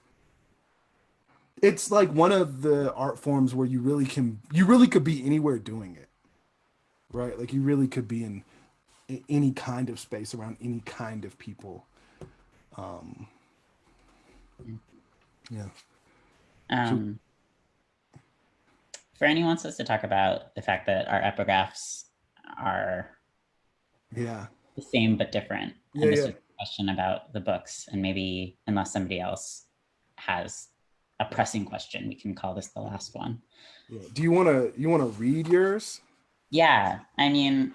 Speaker 3: it's like one of the art forms where you really could be anywhere doing it, right? Like you really could be in any kind of space around any kind of people. Um, yeah. So,
Speaker 2: Um, Franny wants us to talk about the fact that our epigraphs are
Speaker 3: yeah.
Speaker 2: the same but different.
Speaker 3: Yeah,
Speaker 2: And this
Speaker 3: yeah.
Speaker 2: was a question about the books, and maybe unless somebody else has a pressing question, we can call this the last one.
Speaker 3: Yeah. Do you wanna read yours?
Speaker 2: Yeah, I mean,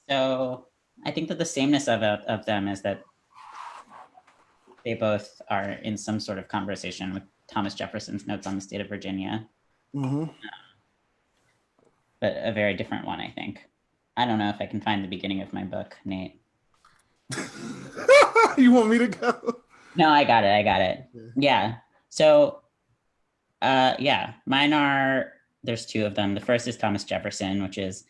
Speaker 2: so I think that the sameness of them is that they both are in some sort of conversation with Thomas Jefferson's Notes on the State of Virginia,
Speaker 3: Mm-hmm.
Speaker 2: but a very different one, I think. I don't know if I can find the beginning of my book, Nate.
Speaker 3: You want me to go?
Speaker 2: No, I got it. I got it.
Speaker 3: Okay.
Speaker 2: Yeah. So, yeah, mine are, there's two of them. The first is Thomas Jefferson, which is,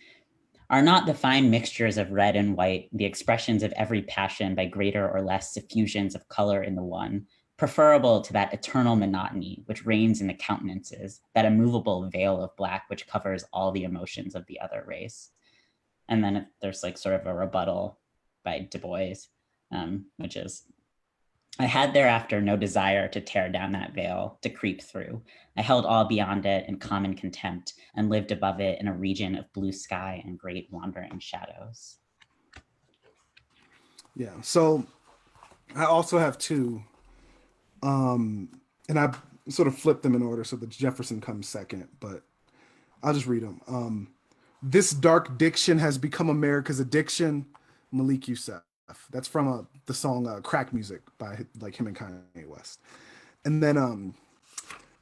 Speaker 2: are not the fine mixtures of red and white the expressions of every passion by greater or less suffusions of color in the one, preferable to that eternal monotony which reigns in the countenances, that immovable veil of black which covers all the emotions of the other race? And then there's like sort of a rebuttal by Du Bois, which is, I had thereafter no desire to tear down that veil, to creep through. I held all beyond it in common contempt and lived above it in a region of blue sky and great wandering shadows.
Speaker 3: Yeah. So I also have two, and I sort of flipped them in order so that Jefferson comes second, but I'll just read them. This dark diction has become America's addiction. Malik Youssef. That's from the song "Crack Music" by like him and Kanye West. And then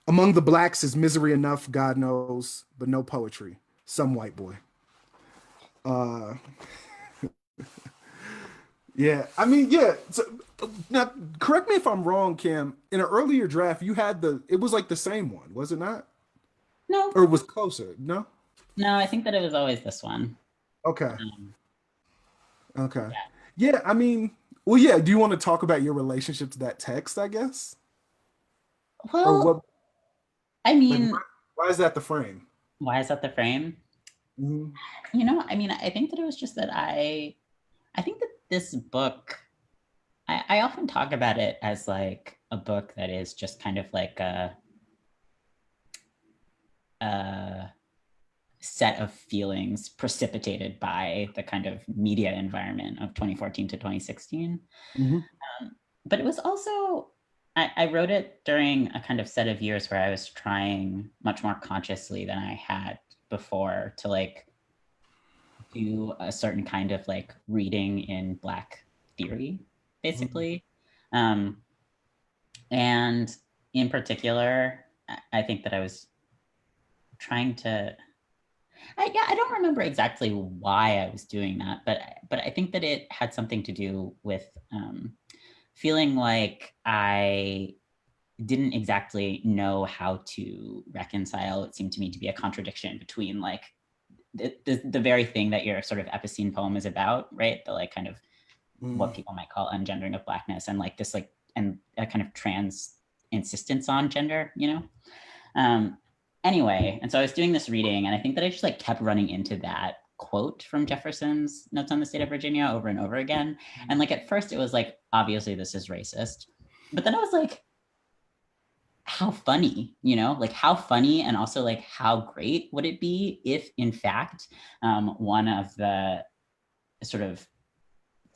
Speaker 3: among the blacks is misery enough, God knows, but no poetry. Some white boy. Uh, yeah, I mean, yeah. So, now, correct me if I'm wrong, Cam. In an earlier draft, you had it was like the same one, was it not?
Speaker 2: No,
Speaker 3: Or it was closer? No?
Speaker 2: no, I think that it was always this one.
Speaker 3: Okay.
Speaker 2: Um,
Speaker 3: Okay.
Speaker 2: yeah.
Speaker 3: Yeah, I mean, well, yeah. Do you want to talk about your relationship to that text, I guess? Or
Speaker 2: Well,
Speaker 3: what,
Speaker 2: I
Speaker 3: like,
Speaker 2: mean,
Speaker 3: why is that the frame?
Speaker 2: why is that the frame?
Speaker 3: Mhm.
Speaker 2: I mean, I think that it was just that I think that this book, I often talk about it as like a book that is just kind of like a set of feelings precipitated by the kind of media environment of 2014 to 2016.
Speaker 3: Mhm.
Speaker 2: But it was also, I wrote it during a kind of set of years where I was trying much more consciously than I had before to like do a certain kind of like reading in Black theory,
Speaker 3: Mhm.
Speaker 2: basically. Um, and in particular, I think that I was trying to yeah, I don't remember exactly why I was doing that, but I think that it had something to do with feeling like I didn't exactly know how to reconcile. It seemed to me to be a contradiction between like the very thing that your sort of epicene poem is about, right? The like kind of what
Speaker 3: Mhm.
Speaker 2: people might call ungendering of blackness, and like this like and a kind of trans insistence on gender, you know. Um, anyway, and so I was doing this reading, and I think that I just like kept running into that quote from Jefferson's Notes on the State of Virginia over and over again. And like at first, it was like, obviously, this is racist. But then I was like, how funny, like how funny and also like how great would it be if, in fact, one of the sort of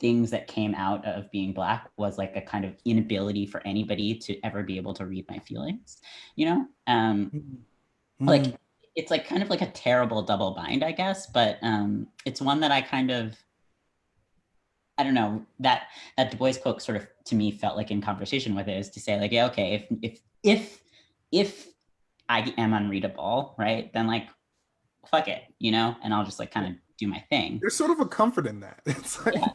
Speaker 2: things that came out of being Black was like a kind of inability for anybody to ever be able to read my feelings, you know? Like
Speaker 3: Mhm.
Speaker 2: it's like kind of like a terrible double bind, I guess, but it's one that I kind of, I don't know, that Du Bois quote sort of to me felt like in conversation with it, is to say like, yeah, okay, if I am unreadable, right, then like fuck it, and I'll just like kind of do my thing.
Speaker 3: There's sort of a comfort in that.
Speaker 2: Yeah,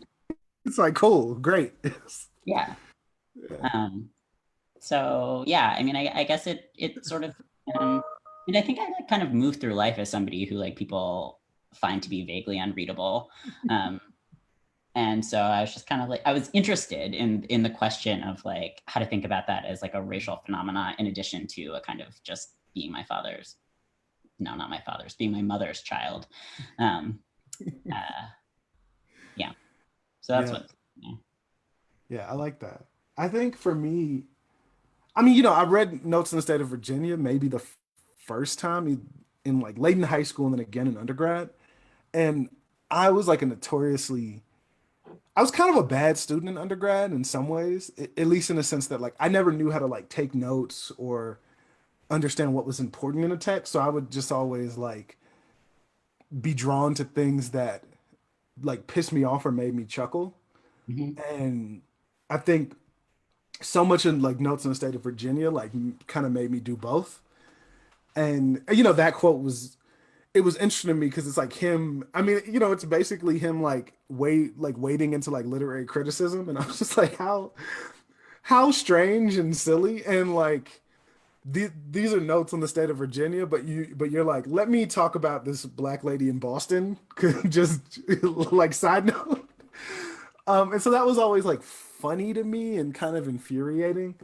Speaker 3: It's like cool, great.
Speaker 2: yeah.
Speaker 3: Yeah.
Speaker 2: Um, so yeah, I mean, I guess it sort of, um, and I think I like kind of moved through life as somebody who like people find to be vaguely unreadable. Um, and so I was just kind of like, I was interested in the question of like how to think about that as like a racial phenomena in addition to a kind of just being my father's, no, not my father's, being my mother's child. Um, uh, yeah, so that's
Speaker 3: Yeah.
Speaker 2: what. Yeah.
Speaker 3: Yeah, I like that. I think for me, I mean, I read Notes in the State of Virginia maybe the first time in like late in high school and then again in undergrad. And I was like I was kind of a bad student in undergrad in some ways, at least in the sense that like I never knew how to like take notes or understand what was important in a text. So I would just always like be drawn to things that like pissed me off or made me chuckle.
Speaker 2: Mhm.
Speaker 3: And I think so much in like Notes in the State of Virginia like kind of made me do both. And that quote was it was interesting to me because it's like him. I mean, it's basically him like wading into like literary criticism, and I was just like, how strange and silly, and like these are notes on the state of Virginia, but you're like, let me talk about this black lady in Boston, just like side note. And so that was always like funny to me and kind of infuriating,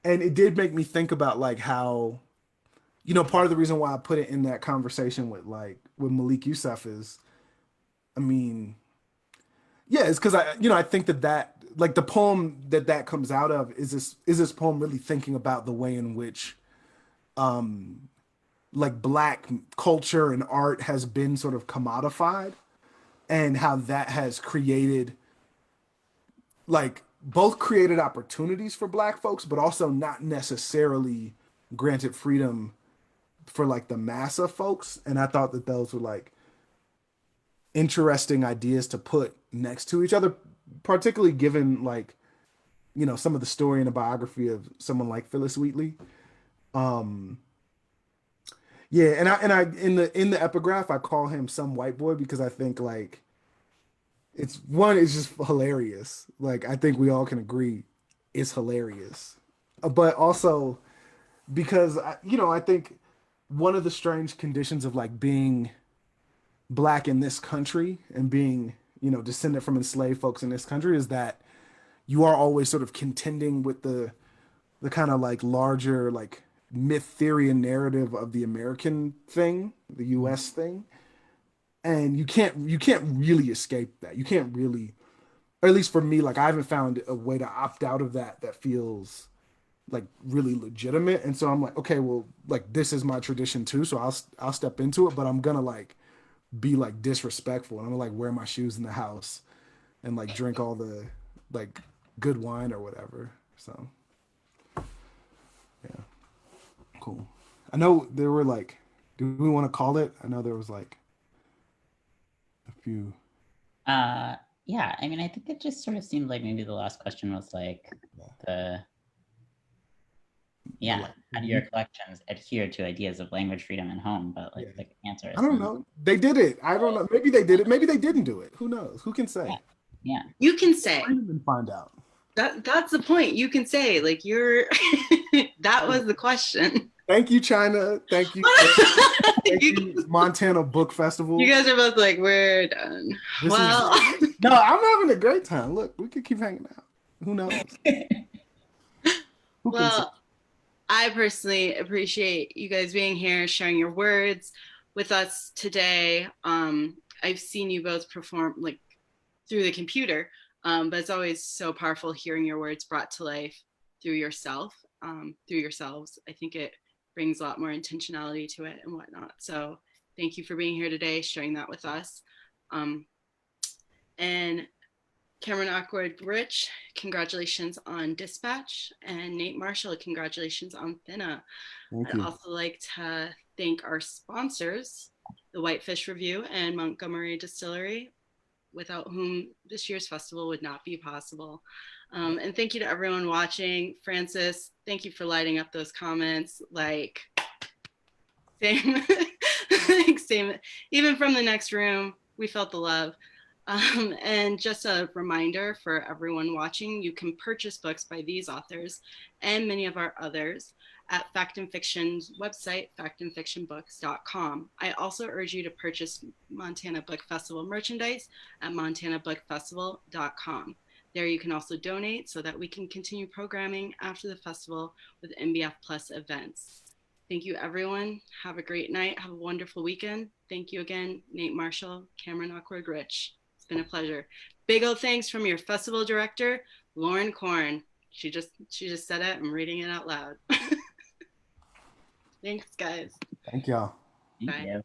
Speaker 3: and it did make me think about like how part of the reason why I put it in that conversation with Malik Youssef is, I mean, yeah, it's because I think that like the poem that comes out of is this poem really thinking about the way in which like black culture and art has been sort of commodified and how that has created like both created opportunities for Black folks, but also not necessarily granted freedom for like the mass of folks. And I thought that those were like interesting ideas to put next to each other, particularly given like, you know, some of the story and the biography of someone like Phyllis Wheatley. Um, yeah, and I in the epigraph I call him some white boy because I think like it's just hilarious. Like I think we all can agree it's hilarious. But also because I think one of the strange conditions of like being Black in this country and being, descendant from enslaved folks in this country is that you are always sort of contending with the kind of like larger like myth theory and narrative of the American thing, the US thing. And you can't really escape that. You can't really, or at least for me, like I haven't found a way to opt out of that feels like really legitimate. And so I'm like, okay, well, like this is my tradition too, so I'll step into it, but I'm gonna like be like disrespectful. And I'm gonna like wear my shoes in the house and like drink all the like good wine or whatever. So yeah, cool. I know there were like, do we want to call it? I know there was like a few.
Speaker 2: Yeah, I mean, I think it just sort of seemed like maybe the last question was like how do your collections adhere to ideas of language freedom and home? But like the answer is
Speaker 3: I don't know. They did it. I don't know. Maybe they did it. Maybe they didn't do it. Who knows? Who can say?
Speaker 2: Yeah.
Speaker 1: You can say.
Speaker 3: And find out.
Speaker 1: That's the point. You can say like you're. That was the question.
Speaker 3: Thank you, China. Thank you. Thank you, Montana Book Festival.
Speaker 1: You guys are both like, we're done.
Speaker 3: No, I'm having a great time. Look, we could keep hanging out. Who knows?
Speaker 1: Well, I personally appreciate you guys being here, sharing your words with us today. I've seen you both perform like through the computer, but it's always so powerful hearing your words brought to life through yourself, through yourselves. I think it brings a lot more intentionality to it and whatnot. So thank you for being here today, sharing that with us. And Cameron Awkward-Rich, congratulations on Dispatch, and Nate Marshall, congratulations on Thinna. I'd also like to thank our sponsors, the Whitefish Review and Montgomery Distillery, without whom this year's festival would not be possible. And thank you to everyone watching. Francis, thank you for lighting up those comments. Like, same, same. Even from the next room, we felt the love. And just a reminder for everyone watching, you can purchase books by these authors and many of our others at Fact and Fiction's website, factandfictionbooks.com. I also urge you to purchase Montana Book Festival merchandise at montanabookfestival.com. There you can also donate so that we can continue programming after the festival with MBF Plus events. Thank you, everyone. Have a great night. Have a wonderful weekend. Thank you again, Nate Marshall, Cameron Awkward-Rich. It's been a pleasure. Big old thanks from your festival director, Lauren Korn. She just said it. I'm reading it out loud. Thanks, guys.
Speaker 3: Thank y'all.
Speaker 2: Thank you.